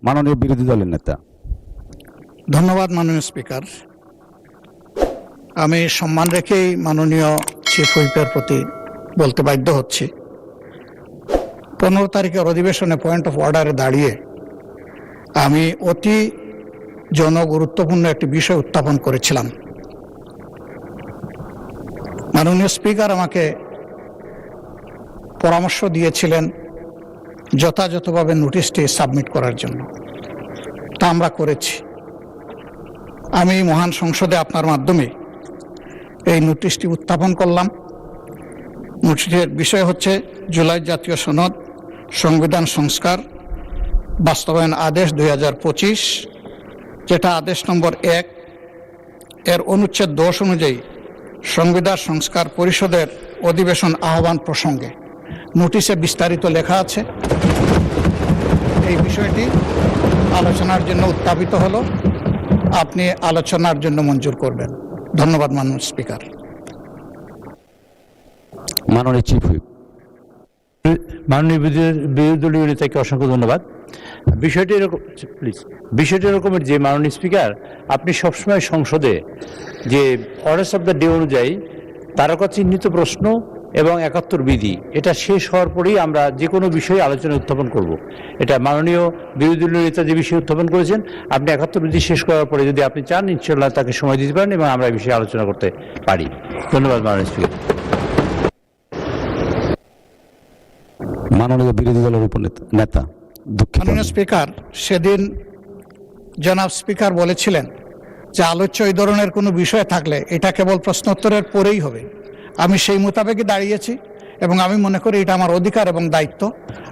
মাননীয় বিরোধী দলের নেতা। ধন্যবাদ মাননীয় স্পিকার। আমি সম্মান রেখেই মাননীয় চিফ হুইপের প্রতি বলতে বাধ্য হচ্ছি, 15 তারিখের অধিবেশনে পয়েন্ট অফ অর্ডারে দাঁড়িয়ে আমি অতি জনগুরুত্বপূর্ণ একটি বিষয় উত্থাপন করেছিলাম। মাননীয় স্পিকার আমাকে পরামর্শ দিয়েছিলেন যথাযথভাবে নোটিশটি সাবমিট করার জন্য, তা আমরা করেছি। আমি মহান সংসদে আপনার মাধ্যমে এই নোটিশটি উত্থাপন করলাম। নোটিশের বিষয় হচ্ছে জুলাই জাতীয় সনদ সংবিধান সংস্কার বাস্তবায়ন আদেশ 2025, যেটা আদেশ নম্বর 1 এর অনুচ্ছেদ 10 অনুযায়ী সংবিধান সংস্কার পরিষদের অধিবেশন আহ্বান প্রসঙ্গে নোটিশে বিস্তারিত লেখা আছে। এই বিষয়টি আলোচনার জন্য উত্থাপিত হলো, আপনি আলোচনার জন্য মঞ্জুর করবেন। ধন্যবাদ মাননীয় স্পিকার। মাননীয় চিফ হুইপ। মাননীয় বিরোধী দলীয় নেতাকে অসংখ্য ধন্যবাদ। বিষয়টি এরকম, প্লিজ, বিষয়টি এরকমের যে মাননীয় স্পিকার, আপনি সবসময় সংসদে যে অর্ডার্স অফ দ্য ডে অনুযায়ী তারকা চিহ্নিত প্রশ্ন এবং 71 বিধি, এটা শেষ হওয়ার পরেই আমরা যে কোনো বিষয়ে আলোচনা উত্থাপন করব। এটা মাননীয় বিরোধী দলীয় নেতা যে বিষয়ে উত্থাপন করেছেন, আপনি 71 বিধি শেষ করার পরে যদি আপনি চান, ইনশাল্লাহ তাকে সময় দিতে পারেন এবং আমরা এই বিষয়ে আলোচনা করতে পারি। ধন্যবাদ মাননীয় স্পিকার। মাননীয় বিরোধী দলের উপনেতা। মাননীয় স্পিকার, সেদিন জনাব স্পিকার বলেছিলেন যে আলোচ্য এই ধরনের কোনো বিষয় থাকলে এটা কেবল প্রশ্নোত্তরের পরেই হবে। আমি সেই মোতাবেকই দাঁড়িয়েছি এবং আমি মনে করি এটা আমার অধিকার এবং দায়িত্ব।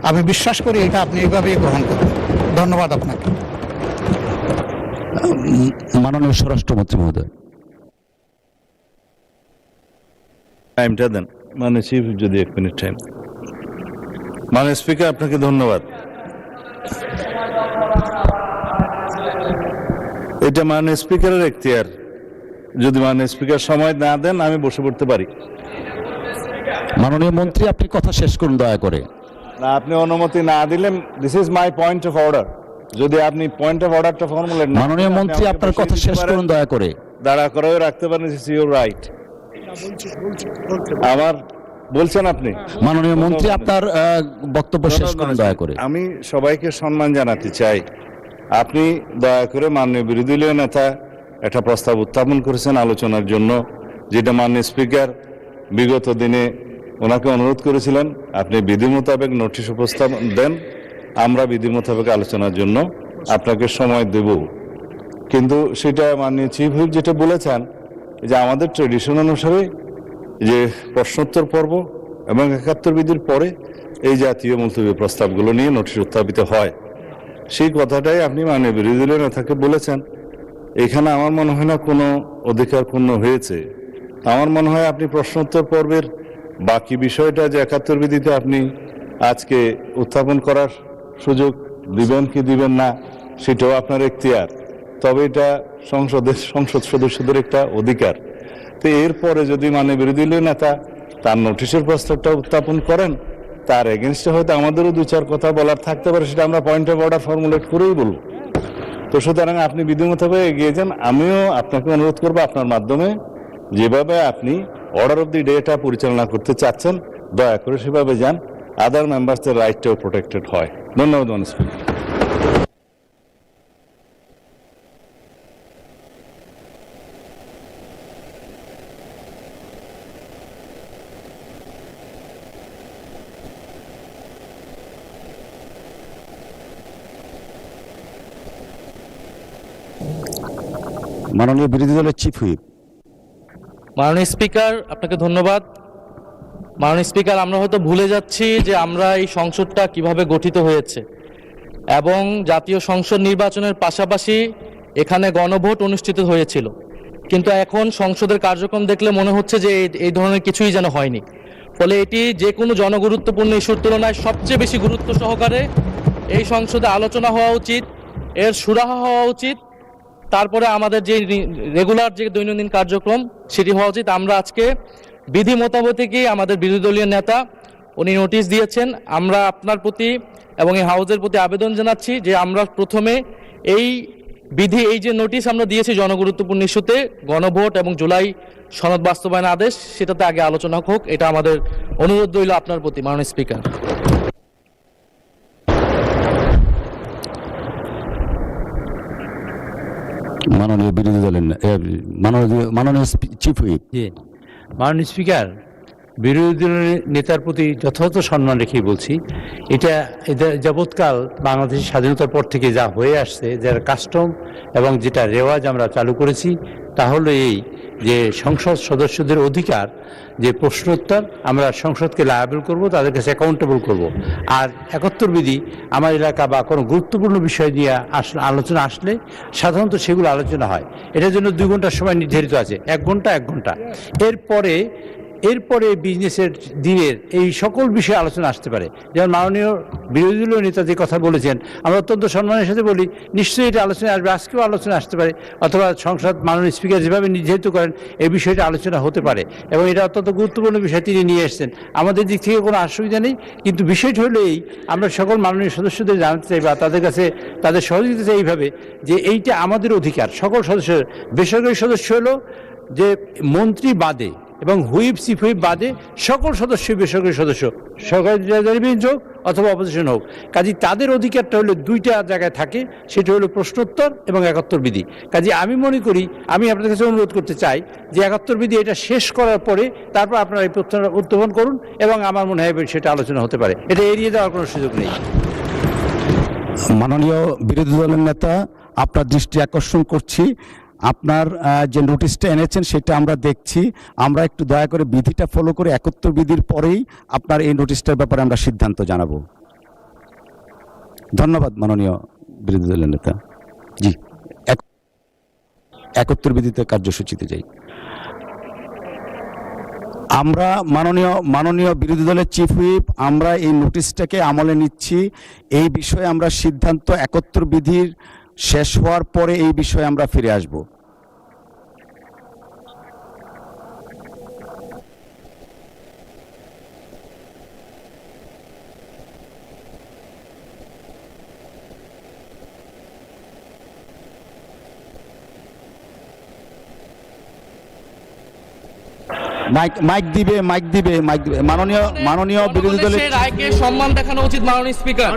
আমি বিশ্বাস করি এটা আপনি এইভাবেই গ্রহণ করবেন। ধন্যবাদ আপনাকে। মাননীয় স্বরাষ্ট্রমন্ত্রী মহোদয়। টাইমটা দেন মানে চিফ, যদি 1 মিনিট টাইম। মাননীয় স্পিকার, আপনাকে ধন্যবাদ। এটা মাননীয় স্পিকারের এখতিয়ার, যদি মাননীয় স্পিকার সময় না দেন আমি বসে পড়তে পারি। মাননীয় মন্ত্রী, আপনি কথা শেষ করুন দয়া করে। না, আপনি অনুমতি না দিলে, this is my point of order. যদি আপনি পয়েন্ট অফ অর্ডারটা ফর্মুলেট না, মাননীয় মন্ত্রী, আপনার কথা শেষ করুন দয়া করে। দাঁড়া করেও রাখতে পারেন, দিস ইজ ইউর রাইট। আমার বলছেন আপনি। মাননীয় মন্ত্রী, আপনার বক্তব্য শেষ করুন দয়া করে। আমি সবাইকে সম্মান জানাতে চাই। আপনি দয়া করে মাননীয় বিরোধী দলীয় নেতা একটা প্রস্তাব উত্থাপন করেছেন আলোচনার জন্য, যেটা মাননীয় স্পিকার বিগত দিনে ওনাকে অনুরোধ করেছিলেন আপনি বিধি মোতাবেক নোটিশ উপস্থাপন দেন, আমরা বিধি মোতাবেক আলোচনার জন্য আপনাকে সময় দেব। কিন্তু সেটা মাননীয় চিফ হুইপ যেটা বলেছেন যে আমাদের ট্রেডিশন অনুসারে যে প্রশ্নোত্তর পর্ব এবং 71 বিধির পরে এই জাতীয় মুলতবি প্রস্তাবগুলো নিয়ে নোটিশ উত্থাপিত হয়, সেই কথাটাই আপনি মাননীয় বিরোধী দলীয় নেতাকে বলেছেন। এখানে আমার মনে হয় না কোনো অধিকার ক্ষুণ্ণ হয়েছে। আমার মনে হয় আপনি প্রশ্নোত্তর পর্বের বাকি বিষয়টা যে 71 বিধিতে আপনি আজকে উত্থাপন করার সুযোগ দিবেন কি দিবেন না সেটাও আপনার এখতিয়ার, তবে এটা সংসদ সদস্যদের একটা অধিকার। তো এরপরে যদি মাননীয় বিরোধী দলীয় নেতা তার নোটিশের প্রস্তাবটা উত্থাপন করেন, তার এগেনস্টে হয়তো আমাদেরও 2-4 কথা বলার থাকতে পারে, সেটা আমরা পয়েন্ট অফ অর্ডার ফর্মুলেট করেই বলব। তো সুতরাং আপনি বিধি মোতাবেক এগিয়ে যান। আমিও আপনাকে অনুরোধ করবো আপনার মাধ্যমে যেভাবে আপনি অর্ডার অফ দি ডেটা পরিচালনা করতে চাচ্ছেন, দয়া করে সেভাবে যান, আদার মেম্বার্সদের রাইটটাও প্রোটেক্টেড হয়। ধন্যবাদ মাননীয় স্পিকার। মাননীয় বিরোধী দলের চিফ হুইপ। মাননীয় স্পিকার, আপনাকে ধন্যবাদ। মাননীয় স্পিকার, আমরা হয়তো ভুলে যাচ্ছি যে আমরা এই সংসদটা কিভাবে গঠিত হয়েছে এবং জাতীয় সংসদ নির্বাচনের পাশাপাশি এখানে গণভোট অনুষ্ঠিত হয়েছিল, কিন্তু এখন সংসদের কার্যক্রম দেখলে মনে হচ্ছে যে এই ধরনের কিছুই যেন হয়নি। ফলে এটি যে কোনো জনগুরুত্বপূর্ণ ইস্যুর তুলনায় সবচেয়ে বেশি গুরুত্ব সহকারে এই সংসদে আলোচনা হওয়া উচিত, এর সুরাহা হওয়া উচিত, তারপরে আমাদের যে রেগুলার যে দৈনন্দিন কার্যক্রম সেটি হওয়া উচিত। আমরা আজকে বিধি মোতাবেকই আমাদের বিরোধী দলীয় নেতা উনি নোটিশ দিয়েছেন, আমরা আপনার প্রতি এবং এই হাউজের প্রতি আবেদন জানাচ্ছি যে আমরা প্রথমে এই বিধি, এই যে নোটিশ আমরা দিয়েছি জনগুরুত্বপূর্ণ ইস্যুতে, গণভোট এবং জুলাই সনদ বাস্তবায়ন আদেশ, সেটাতে আগে আলোচনা হোক, এটা আমাদের অনুরোধ রইল আপনার প্রতি মাননীয় স্পিকার। মাননীয় বিরোধী দলের মাননীয় চিফ হুইপ। জি, মাননীয় স্পিকার, বিরোধী দলের নেতার প্রতি যথাযথ সম্মান রেখেই বলছি, এটা যাবৎকাল বাংলাদেশের স্বাধীনতার পর থেকে যা হয়ে আসছে, যার কাস্টম এবং যেটা রেওয়াজ আমরা চালু করেছি, তা হলো এই যে সংসদ সদস্যদের অধিকার যে প্রশ্নোত্তর, আমরা সংসদকে লায়াবল করব, তাদের কাছে অ্যাকাউন্টেবল করব। আর 71 বিধি আমার এলাকা বা কোনো গুরুত্বপূর্ণ বিষয় নিয়ে আলোচনা আসলে সাধারণত সেগুলো আলোচনা হয়। এটার জন্য 2 ঘন্টার সময় নির্ধারিত আছে, 1 ঘন্টা 1 ঘন্টা। এরপরে বিজনেসের দিনের এই সকল বিষয়ে আলোচনা আসতে পারে। যেমন মাননীয় বিরোধী দলীয় নেতা যে কথা বলেছেন, আমরা অত্যন্ত সম্মানের সাথে বলি, নিশ্চয়ই এটা আলোচনা আসবে, আজকেও আলোচনা আসতে পারে, অথবা সংসদ মাননীয় স্পিকার যেভাবে নির্ধারিত করেন এই বিষয়টা আলোচনা হতে পারে, এবং এটা অত্যন্ত গুরুত্বপূর্ণ বিষয় তিনি নিয়ে এসেছেন। আমাদের দিক থেকে কোনো অসুবিধা নেই, কিন্তু বিষয়টা হলো এই, আমরা সকল মাননীয় সদস্যদের জানাতে চাই বা তাদের কাছে তাদের সহযোগিতা চাই এইভাবে যে এইটা আমাদের অধিকার, সকল সদস্যের। বেসরকারি সদস্য হলো যে মন্ত্রী বাদে এবং হুইপ চিফ হুইপ বাদে সকল সদস্য বেসরকারি সদস্য, সরকারি বেঞ্চ হোক অথবা অপোজিশন হোক। কাজে তাদের অধিকারটা হলো 2টা জায়গায় থাকে, সেটা হলো প্রশ্নোত্তর এবং 71 বিধি। কাজে আমি মনে করি, আমি আপনাদের কাছে অনুরোধ করতে চাই যে 71 বিধি এটা শেষ করার পরে তারপর আপনারা এই প্রশ্ন উত্থাপন করুন, এবং আমার মনে হয় সেটা আলোচনা হতে পারে, এটা এড়িয়ে যাওয়ার কোনো সুযোগ নেই। মাননীয় বিরোধী দলের নেতা, আপনার দৃষ্টি আকর্ষণ করছি, আপনার যে নোটিশটা এনেছেন সেটা আমরা দেখছি। আমরা একটু দয়া করে বিধিটা ফলো করে 71 বিধির পরেই আপনার এই নোটিশটার ব্যাপারে আমরা সিদ্ধান্ত জানাবো। ধন্যবাদ মাননীয় বিরোধী দলের নেতা। জি, 71 বিধিতে কার্যসূচিতে যাই। আমরা মাননীয় বিরোধী দলের চিফ হুইপ, আমরা এই নোটিশটাকে আমলে নিচ্ছি। এই বিষয়ে আমরা সিদ্ধান্ত 71 বিধির শেষ হওয়ার পরে এই বিষয়ে আমরা ফিরে আসব। মাইক দিবে মাননীয় বিরোধী দলের রায়কে সম্মান দেখানো উচিত মাননীয় স্পিকার।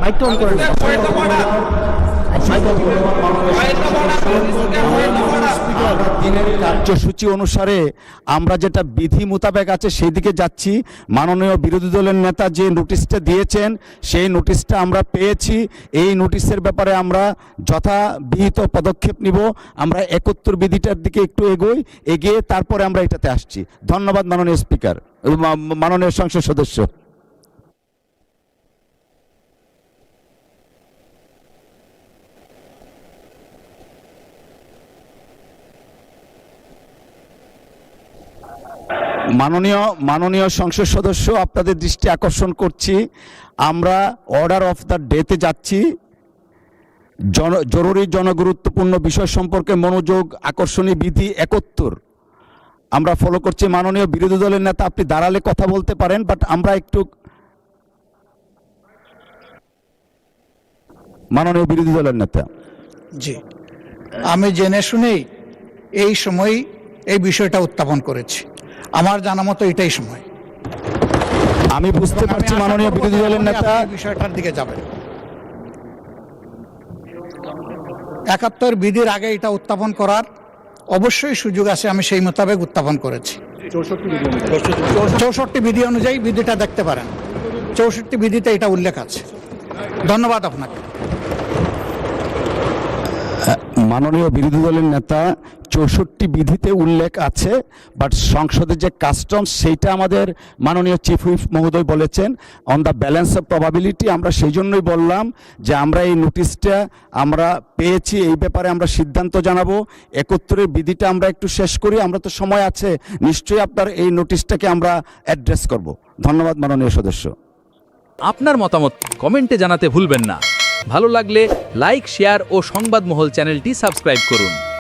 মাইকটা অন করেন। দিনের কার্যসূচি অনুসারে আমরা যেটা বিধি মোতাবেক আছে সেই দিকে যাচ্ছি। মাননীয় বিরোধী দলের নেতা যে নোটিশটা দিয়েছেন সেই নোটিশটা আমরা পেয়েছি। এই নোটিশের ব্যাপারে আমরা যথাবিহিত পদক্ষেপ নিব। আমরা 71 বিধিটার দিকে একটু এগিয়ে তারপরে আমরা এটাতে আসছি। ধন্যবাদ মাননীয় স্পিকার, মাননীয় সংসদ সদস্য। মাননীয় সংসদ সদস্য, আপনাদের দৃষ্টি আকর্ষণ করছি, আমরা অর্ডার অফ দ্য ডেতে যাচ্ছি। জরুরি জনগুরুত্বপূর্ণ বিষয় সম্পর্কে মনোযোগ আকর্ষণী বিধি 71 আমরা ফলো করছি। মাননীয় বিরোধী দলের নেতা, আপনি দাঁড়ালে কথা বলতে পারেন, বাট আমরা একটু মাননীয় বিরোধী দলের নেতা। জি, আমি জেনে শুনেই এই সময় এই বিষয়টা উত্থাপন করেছি। আমার জানা মতো এটাই সময়। আমি বুঝতে পারছি মাননীয় বিরোধী দলের নেতা বিষয়টার দিকে যাবেন। 71 বিধির আগে এটা উত্থাপন করার অবশ্যই সুযোগ আছে, আমি সেই মোতাবেক উত্থাপন করেছি। 64 বিধি অনুযায়ী বিধিটা দেখতে পারেন, 64 বিধিতে এটা উল্লেখ আছে। ধন্যবাদ আপনাকে। মাননীয় বিরোধী দলের নেতা, 64 বিধিতে উল্লেখ আছে, বাট সংসদের যে কাস্টমস সেইটা আমাদের মাননীয় চিফ হুইপ মহোদয় বলেছেন on the balance of probability. আমরা সেই জন্যই বললাম যে আমরা এই নোটিশটা আমরা পেয়েছি, এই ব্যাপারে আমরা সিদ্ধান্ত জানাবো। 71 বিধিটা আমরা একটু শেষ করি, আমরা তো সময় আছে, নিশ্চয়ই আপনার এই নোটিশটাকে আমরা অ্যাড্রেস করব। ধন্যবাদ মাননীয় সদস্য। আপনার মতামত কমেন্টে জানাতে ভুলবেন না। ভালো লাগলে লাইক, শেয়ার ও সংবাদমহল চ্যানেলটি সাবস্ক্রাইব করুন।